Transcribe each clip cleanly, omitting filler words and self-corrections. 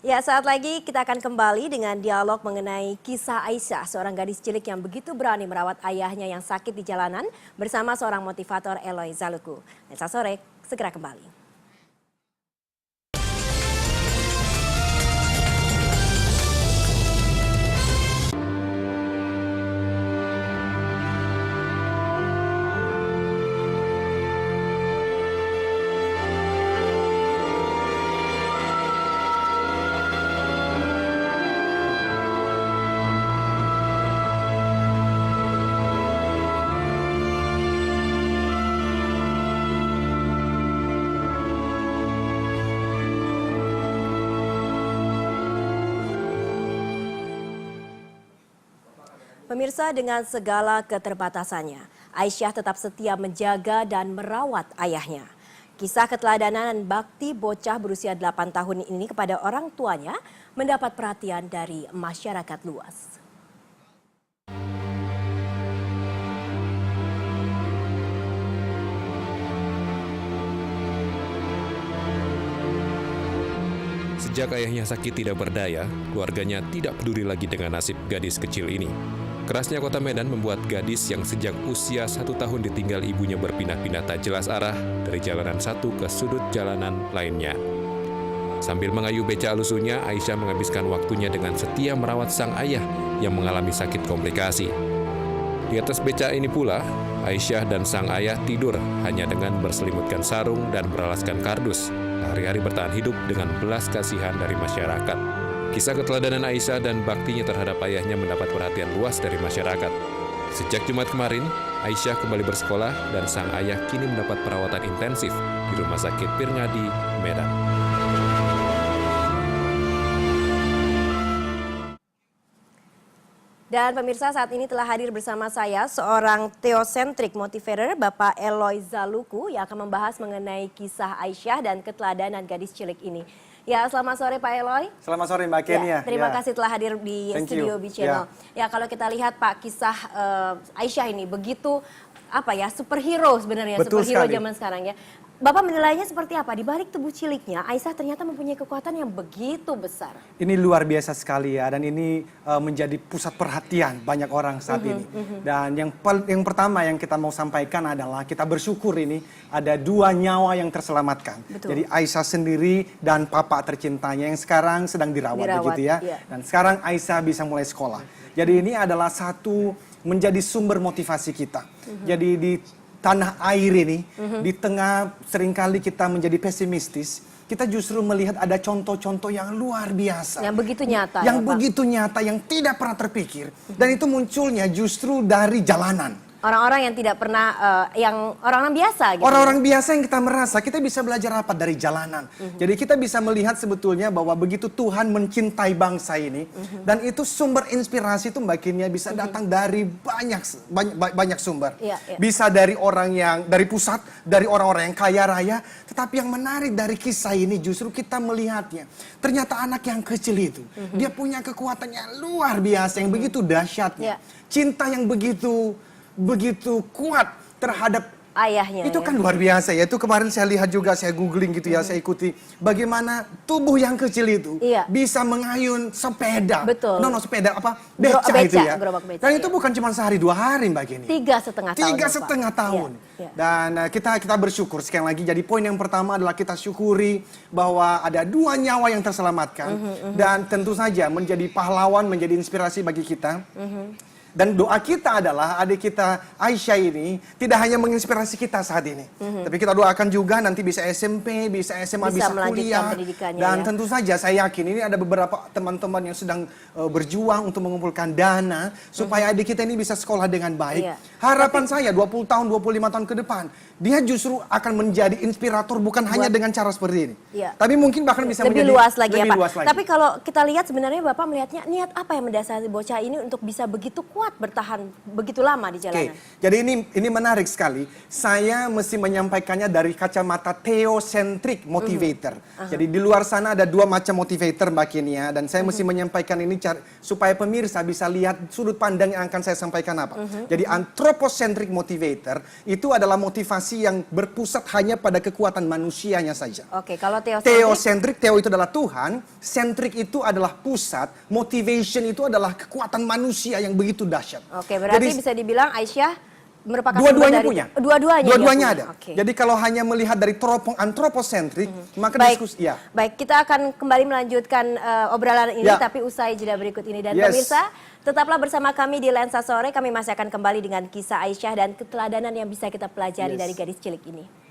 Ya, saat lagi kita akan kembali dengan dialog mengenai kisah Aisyah, seorang gadis cilik yang begitu berani merawat ayahnya yang sakit di jalanan bersama seorang motivator Eloy Zaluku. Selasa sore, segera kembali. Pemirsa, dengan segala keterbatasannya, Aisyah tetap setia menjaga dan merawat ayahnya. Kisah keteladanan dan bakti bocah berusia 8 tahun ini kepada orang tuanya mendapat perhatian dari masyarakat luas. Sejak ayahnya sakit tidak berdaya, keluarganya tidak peduli lagi dengan nasib gadis kecil ini. Kerasnya kota Medan membuat gadis yang sejak usia 1 tahun ditinggal ibunya berpindah-pindah tak jelas arah dari jalanan satu ke sudut jalanan lainnya. Sambil mengayuh beca alusunya, Aisyah menghabiskan waktunya dengan setia merawat sang ayah yang mengalami sakit komplikasi. Di atas beca ini pula, Aisyah dan sang ayah tidur hanya dengan berselimutkan sarung dan beralaskan kardus. Hari-hari bertahan hidup dengan belas kasihan dari masyarakat. Kisah keteladanan Aisyah dan baktinya terhadap ayahnya mendapat perhatian luas dari masyarakat. Sejak Jumat kemarin, Aisyah kembali bersekolah dan sang ayah kini mendapat perawatan intensif di Rumah Sakit Pirngadi, Medan. Dan pemirsa, saat ini telah hadir bersama saya seorang teosentrik motivator, Bapak Eloy Zaluku, yang akan membahas mengenai kisah Aisyah dan keteladanan gadis cilik ini. Ya, selamat sore Pak Eloy. Selamat sore Mbak Kenia. Ya, terima kasih telah hadir di studio B-Channel. Ya, kalau kita lihat Pak, kisah Aisyah ini begitu superhero sebenarnya, Betul superhero sekali. zaman sekarang ya. Bapak menilainya seperti apa? Di balik tubuh ciliknya, Aisyah ternyata mempunyai kekuatan yang begitu besar. Ini luar biasa sekali ya, dan ini menjadi pusat perhatian banyak orang saat ini. Dan yang pertama yang kita mau sampaikan adalah kita bersyukur ini ada 2 nyawa yang terselamatkan. Betul. Jadi Aisyah sendiri dan papa tercintanya yang sekarang sedang dirawat begitu ya. Iya. Dan sekarang Aisyah bisa mulai sekolah. Jadi ini adalah satu menjadi sumber motivasi kita. Jadi di tanah air ini, di tengah seringkali kita menjadi pesimistis, kita justru melihat ada contoh-contoh yang luar biasa. Yang begitu nyata. Yang ya, begitu nyata, yang tidak pernah terpikir. Dan itu munculnya justru dari jalanan. Orang-orang yang tidak pernah, yang orang-orang biasa gitu. Orang-orang biasa yang kita merasa, kita bisa belajar apa dari jalanan. Jadi kita bisa melihat sebetulnya bahwa begitu Tuhan mencintai bangsa ini. Dan itu sumber inspirasi itu Mbak Kenia bisa datang dari banyak sumber. Iya. Bisa dari orang yang, dari pusat, dari orang-orang yang kaya raya. Tetapi yang menarik dari kisah ini justru kita melihatnya. Ternyata anak yang kecil itu, dia punya kekuatan yang luar biasa, yang begitu dahsyatnya. Cinta yang begitu kuat terhadap ayahnya. Itu ya. kan luar biasa ya. Itu kemarin saya lihat juga, saya googling gitu ya, saya ikuti bagaimana tubuh yang kecil itu bisa mengayun sepeda. Betul. Sepeda apa? Beca itu ya. Beca, Dan itu bukan cuma sehari 2 hari Mbak Gini. 3,5 tahun. 3,5 tahun. Iya. Dan kita bersyukur sekali lagi. Jadi poin yang pertama adalah kita syukuri bahwa ada 2 nyawa yang terselamatkan. Dan tentu saja menjadi pahlawan, menjadi inspirasi bagi kita. Dan doa kita adalah adik kita Aisyah ini tidak hanya menginspirasi kita saat ini. Tapi kita doakan juga nanti bisa SMP, bisa SMA, bisa kuliah. Dan tentu saja saya yakin ini ada beberapa teman-teman yang sedang berjuang untuk mengumpulkan dana supaya adik kita ini bisa sekolah dengan baik. Harapan saya 20 tahun, 25 tahun ke depan, dia justru akan menjadi inspirator bukan hanya dengan cara seperti ini. Tapi mungkin bahkan bisa lebih menjadi luas lagi lebih ya Pak. luas lagi. Tapi kalau kita lihat sebenarnya Bapak melihatnya niat apa yang mendasari bocah ini untuk bisa begitu kuat kuat bertahan begitu lama di jalanan? Jadi ini menarik sekali. Saya mesti menyampaikannya dari kacamata theocentric motivator. Jadi di luar sana ada dua macam motivator Mbak Kenia, dan saya mesti menyampaikan ini supaya pemirsa bisa lihat sudut pandang yang akan saya sampaikan apa. Jadi anthropocentric motivator itu adalah motivasi yang berpusat hanya pada kekuatan manusianya saja. Oke, kalau Theocentric, Theo itu adalah Tuhan, centric itu adalah pusat, motivation itu adalah kekuatan manusia yang begitu dahsyat. Oke, berarti bisa dibilang Aisyah merupakan dua-duanya punya. Dua-duanya ada. Oke. Jadi kalau hanya melihat dari anthropocentric, maka diskusi ya. Baik, kita akan kembali melanjutkan obrolan ini tapi usai jeda berikut ini, dan pemirsa tetaplah bersama kami di Lensa Sore. Kami masih akan kembali dengan kisah Aisyah dan keteladanan yang bisa kita pelajari dari gadis cilik ini.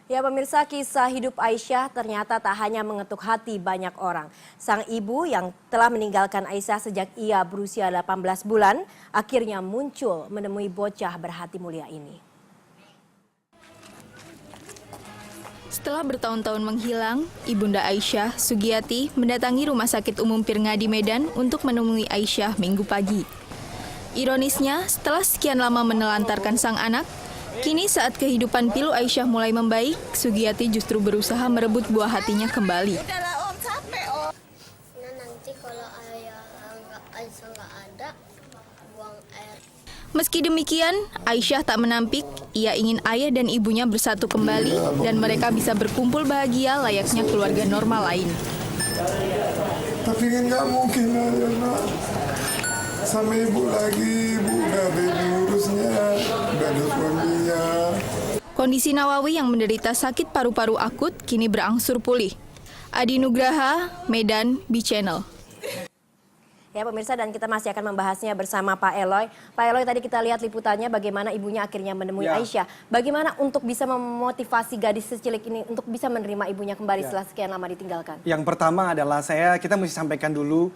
Ya pemirsa, kisah hidup Aisyah ternyata tak hanya mengetuk hati banyak orang. Sang ibu yang telah meninggalkan Aisyah sejak ia berusia 18 bulan, akhirnya muncul menemui bocah berhati mulia ini. Setelah bertahun-tahun menghilang, Ibunda Aisyah, Sugiyati, mendatangi Rumah Sakit Umum Pirngadi Medan untuk menemui Aisyah Minggu pagi. Ironisnya, setelah sekian lama menelantarkan sang anak, kini saat kehidupan pilu Aisyah mulai membaik, Sugiyati justru berusaha merebut buah hatinya kembali. Nanti kalau Aisyah nggak ada, buang air. Meski demikian, Aisyah tak menampik, ia ingin ayah dan ibunya bersatu kembali dan mereka bisa berkumpul bahagia layaknya keluarga normal lain. Tapi kan nggak mungkin ayah nak sama ibu lagi, ibu udah ada diurusnya, udah ada suaminya. Kondisi Nawawi yang menderita sakit paru-paru akut kini berangsur pulih. Adi Nugraha, Medan, B-Channel. Ya pemirsa, dan kita masih akan membahasnya bersama Pak Eloy. Pak Eloy, tadi kita lihat liputannya bagaimana ibunya akhirnya menemui Aisyah. Bagaimana untuk bisa memotivasi gadis secilik ini untuk bisa menerima ibunya kembali setelah sekian lama ditinggalkan? Yang pertama adalah kita mesti sampaikan dulu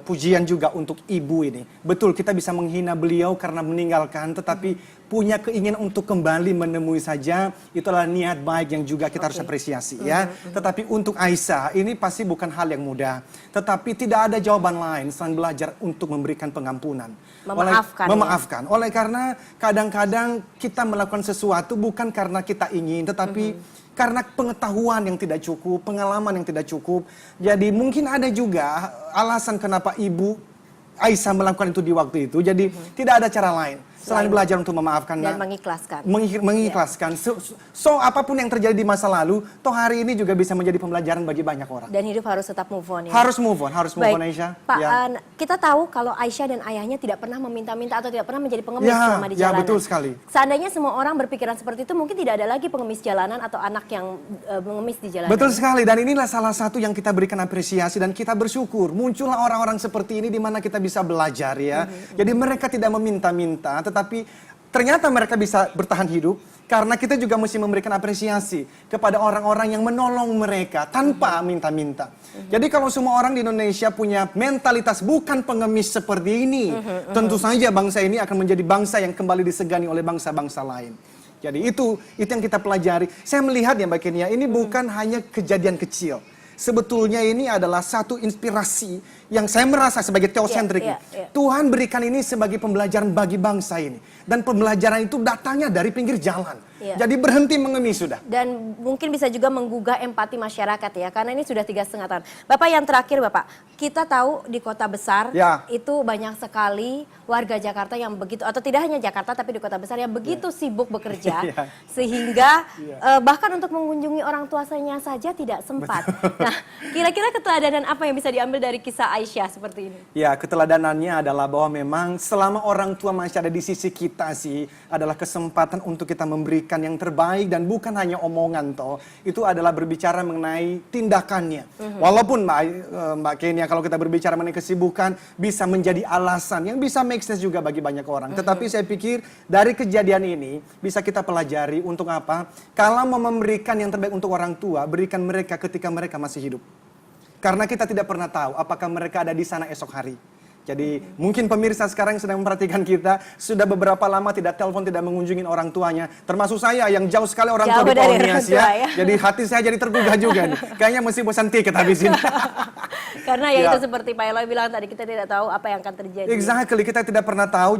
pujian juga untuk ibu ini. Betul, kita bisa menghina beliau karena meninggalkan, tetapi punya keinginan untuk kembali menemui saja, itulah niat baik yang juga kita harus apresiasi ya. Tetapi untuk Aisyah ini pasti bukan hal yang mudah. Tetapi tidak ada jawaban lain selain belajar untuk memberikan pengampunan. Memaafkan. Oleh karena kadang-kadang kita melakukan sesuatu bukan karena kita ingin, tetapi karena pengetahuan yang tidak cukup, pengalaman yang tidak cukup. Jadi mungkin ada juga alasan kenapa ibu Aisyah melakukan itu di waktu itu. Jadi tidak ada cara lain selain belajar untuk memaafkan dan mengikhlaskan. Mengikhlaskan. So apapun yang terjadi di masa lalu, toh hari ini juga bisa menjadi pembelajaran bagi banyak orang. Dan hidup harus tetap move on ya. Harus move on Aisyah. Pak, kita tahu kalau Aisyah dan ayahnya tidak pernah meminta-minta atau tidak pernah menjadi pengemis selama di jalanan. Ya, betul sekali. Seandainya semua orang berpikiran seperti itu, mungkin tidak ada lagi pengemis jalanan atau anak yang mengemis di jalanan. Betul sekali, dan inilah salah satu yang kita berikan apresiasi dan kita bersyukur. Muncullah orang-orang seperti ini di mana kita bisa belajar ya. Jadi mereka tidak meminta-minta, tetapi ternyata mereka bisa bertahan hidup karena kita juga mesti memberikan apresiasi kepada orang-orang yang menolong mereka tanpa minta-minta. Jadi kalau semua orang di Indonesia punya mentalitas bukan pengemis seperti ini, tentu saja bangsa ini akan menjadi bangsa yang kembali disegani oleh bangsa-bangsa lain. Jadi itu yang kita pelajari. Saya melihat ya Mbak Kenia, ini bukan hanya kejadian kecil. Sebetulnya ini adalah satu inspirasi yang saya merasa sebagai teosentrik. Tuhan berikan ini sebagai pembelajaran bagi bangsa ini. Dan pembelajaran itu datangnya dari pinggir jalan. Iya. Jadi berhenti mengemis sudah. Dan mungkin bisa juga menggugah empati masyarakat ya, karena ini sudah 3,5 tahun. Bapak, yang terakhir Bapak, kita tahu di kota besar Ya. itu banyak sekali warga Jakarta yang begitu, atau tidak hanya Jakarta tapi di kota besar yang begitu sibuk bekerja, Ya. sehingga bahkan untuk mengunjungi orang tuanya saja tidak sempat. Nah, kira-kira keteladanan apa yang bisa diambil dari kisah Aisyah seperti ini? Ya, keteladanannya adalah bahwa memang selama orang tua masih ada di sisi kita sih, adalah kesempatan untuk kita memberikan yang terbaik dan bukan hanya omongan toh. Itu adalah berbicara mengenai tindakannya. Walaupun Mbak Kenia, kalau kita berbicara mengenai kesibukan bisa menjadi alasan yang bisa make sense juga bagi banyak orang. Tetapi saya pikir dari kejadian ini bisa kita pelajari untuk apa? Kalau mau memberikan yang terbaik untuk orang tua, berikan mereka ketika mereka masih hidup. Karena kita tidak pernah tahu apakah mereka ada di sana esok hari. Jadi mungkin pemirsa sekarang yang sedang memperhatikan kita sudah beberapa lama tidak telepon, tidak mengunjungi orang tuanya. Termasuk saya yang jauh sekali orang tua Jauh di dari Paunias orang tua, ya. ya. Jadi hati saya jadi tergugah juga nih. Kayaknya mesti bosan tiket habis ini. Karena ya Ya. itu seperti Pak Eloy bilang tadi, kita tidak tahu apa yang akan terjadi. Exactly, kita tidak pernah tahu.